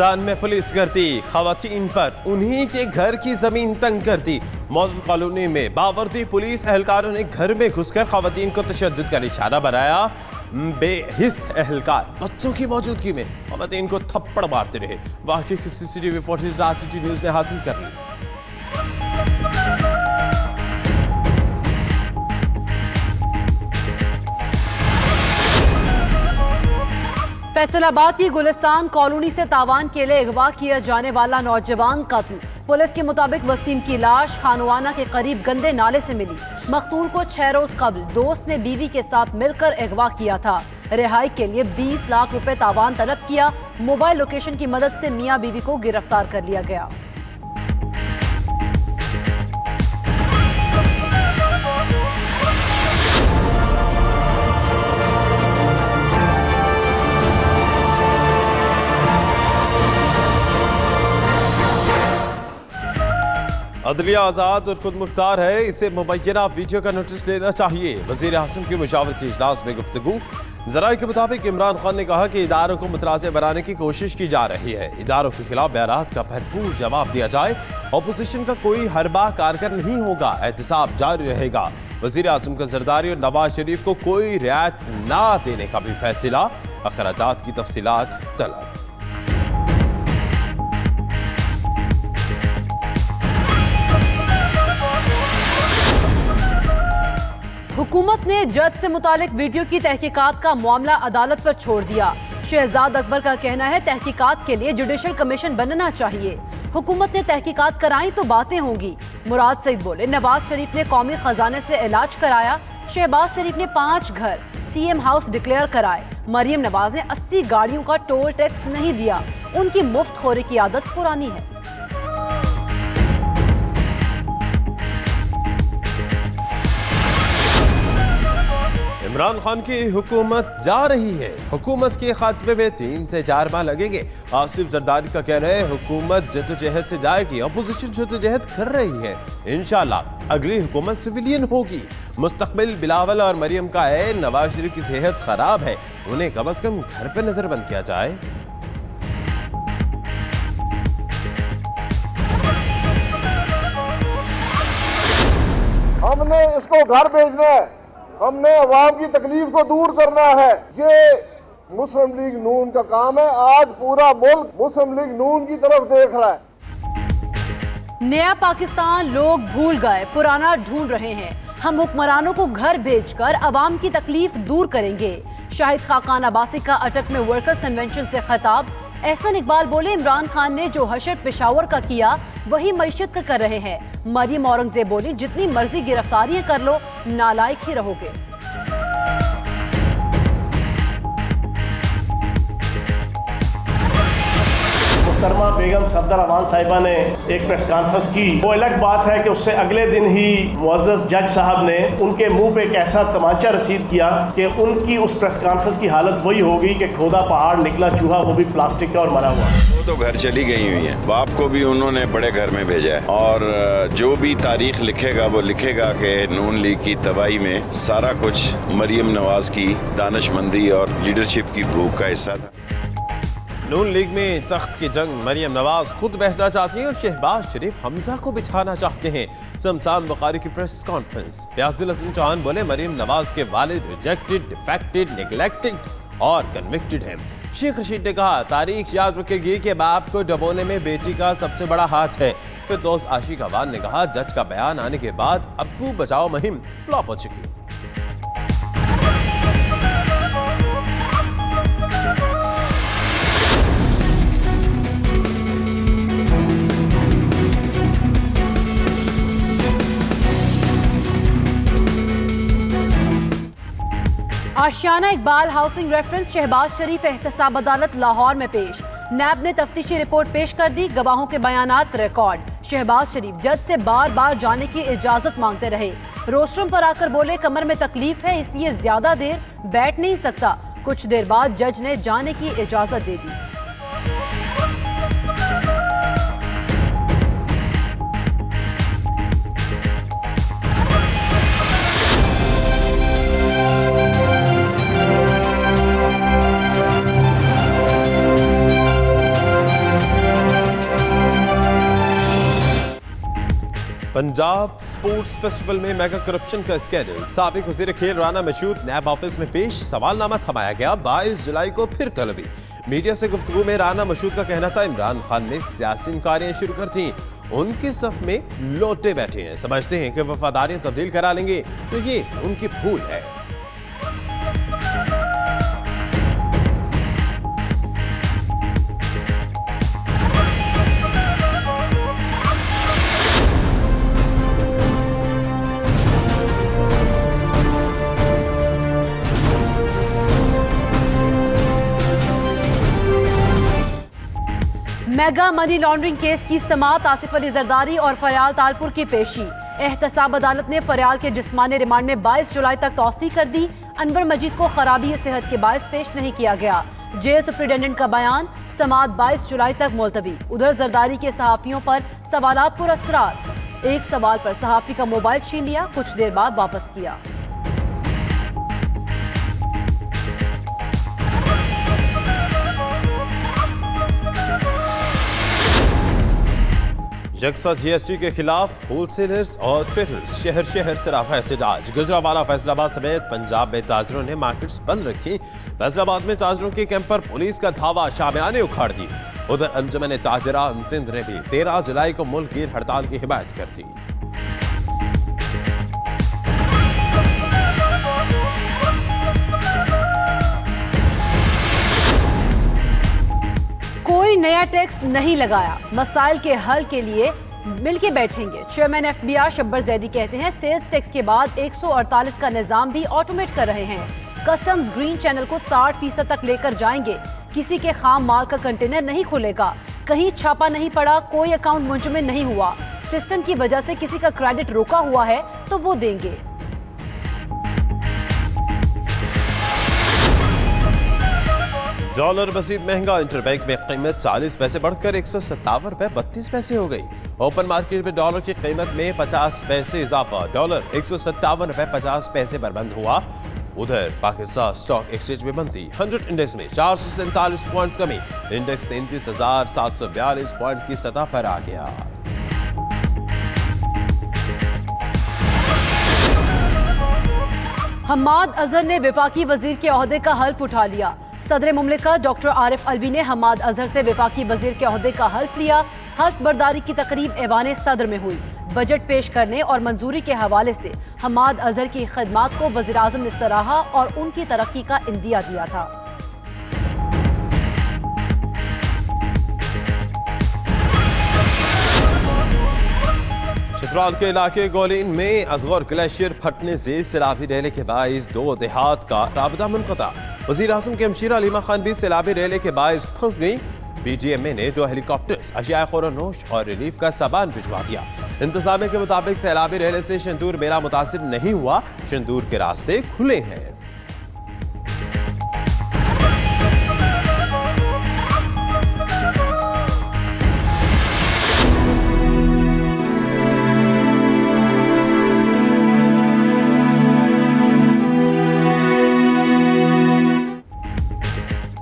मुल्तान में पुलिस करती खवातीन पर उन्हीं के घर की जमीन तंग करती। मौजूद कॉलोनी में बावर्दी पुलिस एहलकारों ने घर में घुसकर खवातीन को तशद्दुद का निशाना बनाया। बेहिस एहलकार बच्चों की मौजूदगी में खवातीन को थप्पड़ मारते रहे। वाकई की सीसीटीवी फुटेज रांची न्यूज ने हासिल कर ली। फैसलाबाद की गुलिस्तान कॉलोनी से तावान के लिए अगवा किया जाने वाला नौजवान कत्ल। पुलिस के मुताबिक वसीम की लाश खानवाना के करीब गंदे नाले से मिली। मकतूल को 6 रोज कबल दोस्त ने बीवी के साथ मिलकर अगवा किया था। रिहाई के लिए 20 लाख रुपए तावान तलब किया। मोबाइल लोकेशन की मदद से मियां बीवी को गिरफ्तार कर लिया गया। अदलिया आज़ाद और खुद मुख्तार है, इसे मुबैना वीडियो का नोटिस लेना चाहिए। वज़ीर आज़म की मुशावरती इजलास में गुफ्तगू। ज़राए के मुताबिक इमरान खान ने कहा कि इदारों को मुतराज़ बनाने की कोशिश की जा रही है। इदारों के खिलाफ बयानात का भरपूर जवाब दिया जाए। अपोजिशन का कोई हरबा कारगर नहीं होगा, एहतसाब जारी रहेगा। वज़ीर आज़म का जरदारी और नवाज शरीफ को कोई रियायत ना देने का भी फैसला। अखराजात की तफसीलात तलब। हुकूमत ने जज से मुतालिक वीडियो की तहकीकात का मामला अदालत पर छोड़ दिया। शहजाद अकबर का कहना है तहकीकात के लिए जुडिशल कमीशन बनना चाहिए। हुकूमत ने तहकीकात कराई तो बातें होंगी। मुराद सईद बोले नवाज शरीफ ने कौमी खजाने से इलाज कराया। शहबाज शरीफ ने 5 घर सीएम हाउस डिक्लेयर कराए। मरियम नवाज ने 80 गाड़ियों का टोल टैक्स नहीं दिया। उनकी मुफ्त खोरी की आदत पुरानी है। इमरान खान की हुकूमत जा रही है। हुकूमत के खात्मे में 3 से 4 माह लगेंगे। आसिफ जरदारी का कहना है हुकूमत जद्दोजहद से जाएगी। अपोजिशन जद्दोजहद कर रही है। इंशाल्लाह अगली हुकूमत सिविलियन होगी। मुस्तकबिल बिलावल और मरियम का है। नवाज शरीफ की सेहत खराब है, उन्हें कम से कम घर पे नजरबंद किया जाए। हमने इसको घर भेजना है, हमने अवाम की तकलीफ को दूर करना है। ये मुस्लिम लीग नून का काम है। आज पूरा मुल्क मुस्लिम लीग नून की तरफ देख रहा है। नया पाकिस्तान लोग भूल गए, पुराना ढूंढ रहे हैं। हम हुक्मरानों को घर भेजकर अवाम की तकलीफ दूर करेंगे। शाहिद खाकान अब्बासी का अटक में वर्कर्स कन्वेंशन से खिताब। एहसन इकबाल बोले इमरान खान ने जो हशर पेशावर का किया वही मईशत का कर रहे हैं। मरियम औरंगजेब बोली जितनी मर्जी गिरफ्तारियां कर लो, नालायक ही रहोगे। मुहतरमा बेगम सफदर अमान साहिबा ने एक प्रेस कॉन्फ्रेंस की। वो अलग बात है कि उससे अगले दिन ही मुअज़्ज़ज़ जज साहब ने उनके मुंह पे एक ऐसा तमाचा रसीद किया कि उनकी उस प्रेस कॉन्फ्रेंस की हालत वही हो गई कि खोदा पहाड़ निकला चूहा, वो भी प्लास्टिक का और मरा हुआ। वो तो घर चली गई हुई है। बाप को भी उन्होंने बड़े घर में भेजा है और जो भी तारीख लिखेगा वो लिखेगा कि नून लीग की तबाही में सारा कुछ मरियम नवाज की दानिशमंदी और लीडरशिप की भूख का हिस्सा था। नून लीग में तख्त की जंग, मरियम नवाज खुद बैठना चाहती हैं और शहबाज शरीफ हमजा को बिठाना चाहते हैं। शमशान बुखारी की प्रेस कॉन्फ्रेंस। फयाजुल हसन चौहान बोले मरियम नवाज के वालिद रिजेक्टेड, डिफेक्टेड, नेग्लेक्टेड और कन्विक्टेड हैं। शेख रशीद ने कहा तारीख याद रखेगी कि बाप को डबोने में बेटी का सबसे बड़ा हाथ है। फिरदौस आशिक अवान ने कहा जज का बयान आने के बाद अब्बू बचाओ मुहिम फ्लॉप हो चुकी। आशियाना इकबाल हाउसिंग रेफरेंस शहबाज शरीफ एहतसाब अदालत लाहौर में पेश। नैब ने तफ्तीशी रिपोर्ट पेश कर दी। गवाहों के बयानात रिकॉर्ड। शहबाज शरीफ जज से बार बार जाने की इजाजत मांगते रहे। रोस्ट्रम पर आकर बोले कमर में तकलीफ है इसलिए ज्यादा देर बैठ नहीं सकता। कुछ देर बाद जज ने जाने की इजाजत दे दी। पंजाब स्पोर्ट्स फेस्टिवल में मेगा करप्शन का स्कैंडल। साबिक वजीर खेल राना मशहूद नैब ऑफिस में पेश, सवालनामा थमाया गया। 22 जुलाई को फिर तलबी। मीडिया से गुफ्तगू में राना मशहूद का कहना था इमरान खान ने सियासी इंकारियां शुरू कर दी, उनके सफ में लोटे बैठे हैं, समझते हैं कि वफादारियां तब्दील करा लेंगे, तो ये उनकी भूल है। मेगा मनी लॉन्ड्रिंग केस की समाअत, आसिफ अली जरदारी और फरियाल तालपुर की पेशी। एहतसाब अदालत ने फरियाल के जिस्मानी रिमांड में 22 जुलाई तक तौसी कर दी। अनवर मजीद को खराबी सेहत के बायस पेश नहीं किया गया। जेल सुप्रिंटेंडेंट का बयान, समाअत 22 जुलाई तक मुलतवी। उधर जरदारी के सहाफियों पर सवालात पर असरार। एक सवाल पर सहाफी का मोबाइल छीन लिया, कुछ देर बाद वापस किया। यकसा जीएसटी के खिलाफ होलसेलर्स और ट्रेडर्स शहर शहर सराफा एहतजाज। गुजरावाला, फैसलाबाद समेत पंजाब में ताजरों ने मार्केट्स बंद रखी। फैसलाबाद में ताजरों के कैंप पर पुलिस का धावा, शामियाने उखाड़ दी। उधर अंजुमन ताजरान सिंध ने भी 13 जुलाई को मुल्क गिर हड़ताल की हिमायत कर दी। कोई नया टैक्स नहीं लगाया, मसाइल के हल के लिए मिलके बैठेंगे। चेयरमैन एफबीआर शब्बर जैदी कहते हैं सेल्स टैक्स के बाद 148 का निजाम भी ऑटोमेट कर रहे हैं। कस्टम्स ग्रीन चैनल को 60% तक लेकर जाएंगे। किसी के खाम माल का कंटेनर नहीं खुलेगा, कहीं छापा नहीं पड़ा, कोई अकाउंट मुंजमद नहीं हुआ। सिस्टम की वजह से किसी का क्रेडिट रोका हुआ है तो वो देंगे। डॉलर मजीद महंगा, इंटरबैंक में कीमत 40 पैसे बढ़कर 157 रुपए 32 पैसे हो गई। ओपन मार्केट में डॉलर की कीमत में 50 पैसे इजाफा, डॉलर 157 रुपए 50 पैसे पर बंद हुआ। उधर पाकिस्तान स्टॉक एक्सचेंज में बनती 100 इंडेक्स में 447 पॉइंट्स कमी, इंडेक्स 33,742 पॉइंट्स की सतह पर आ गया। हम्माद अजहर ने वफाकी वजीर के ओहदे का हल्फ उठा लिया। सदर मुमलिकत डॉक्टर आरिफ अलवी ने हम्माद अजहर से वफाकी वजीर के ओहदे का हल्फ लिया। हल्फ बर्दारी की तकरीब ऐवान सदर में हुई। बजट पेश करने और मंजूरी के हवाले से हम्माद अजहर की खिदमात को वज़ीर आज़म ने सराहा और उनकी तरक्की का इंदिया दिया था। चित्राल के इलाके गोलीन में असगर ग्लेशियर फटने से सैलाबी रैली के बाइस 2 देहात का राबता मुनक़ता। वज़ीर आज़म के हमशीरा अलीमा खान भी सैलाबी रैली के बाइस फंस गई। पीजीएमए ने 2 हेलीकॉप्टर्स, अशिया ख़ुरानोश और रिलीफ का सामान भिजवा दिया। इंतजामिया के मुताबिक सैलाबी रैली से शंदूर मेला मुतासिर नहीं हुआ, शंदूर के रास्ते खुले हैं।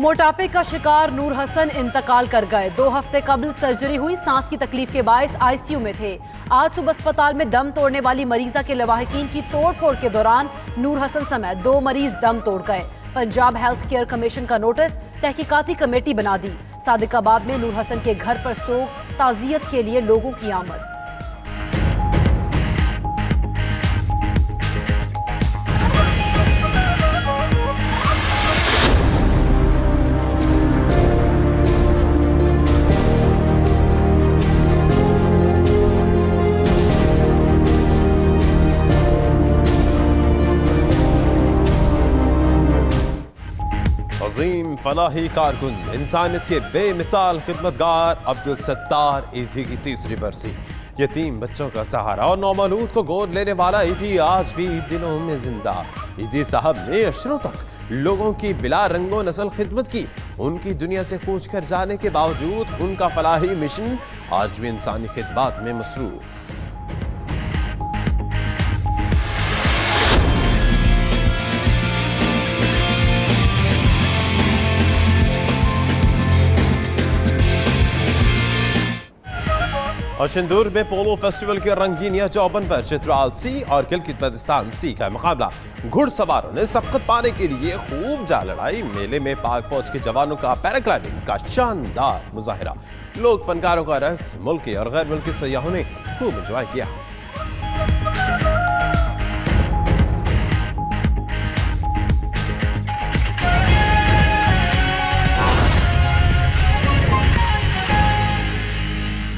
मोटापे का शिकार नूर हसन इंतकाल कर गए। 2 हफ्ते कबल सर्जरी हुई, सांस की तकलीफ के बायस आईसीयू में थे। आज सुबह अस्पताल में दम तोड़ने वाली मरीजा के लवाहिकीन की तोड़ फोड़ के दौरान नूर हसन समेत 2 मरीज दम तोड़ गए। पंजाब हेल्थ केयर कमीशन का नोटिस, तहकीकाती कमेटी बना दी। सादिकाबाद में नूर हसन के घर पर सोग, ताजियत के लिए लोगों की आमद। अजीम फलाही कारकुन, इंसानियत के बेमिसाल खिदमतगार अब्दुल सत्तार ईदी की 3री बरसी। यतीम बच्चों का सहारा और नौमौलूद को गोद लेने वाला ईदी आज भी दिलों में जिंदा। ईदी साहब ने अशरों तक लोगों की बिला रंगो नस्ल खिदमत की। उनकी दुनिया से कूच कर जाने के बावजूद उनका फलाही मिशन आज भी इंसानी खिदमत में मसरूफ। और सिंदूर में पोलो फेस्टिवल के रंगीनिया चौबन पर चित्राल सी और गिलगित बल्तिस्तान सी का मुकाबला। घुड़सवारों ने सबकत पाने के लिए खूब जा लड़ाई। मेले में पाक फौज के जवानों का पैराग्लाइडिंग का शानदार मुजाहिरा। लोक फनकारों का रक्स, मुल्की और गैर मुल्की सयाहों ने खूब एंजॉय किया।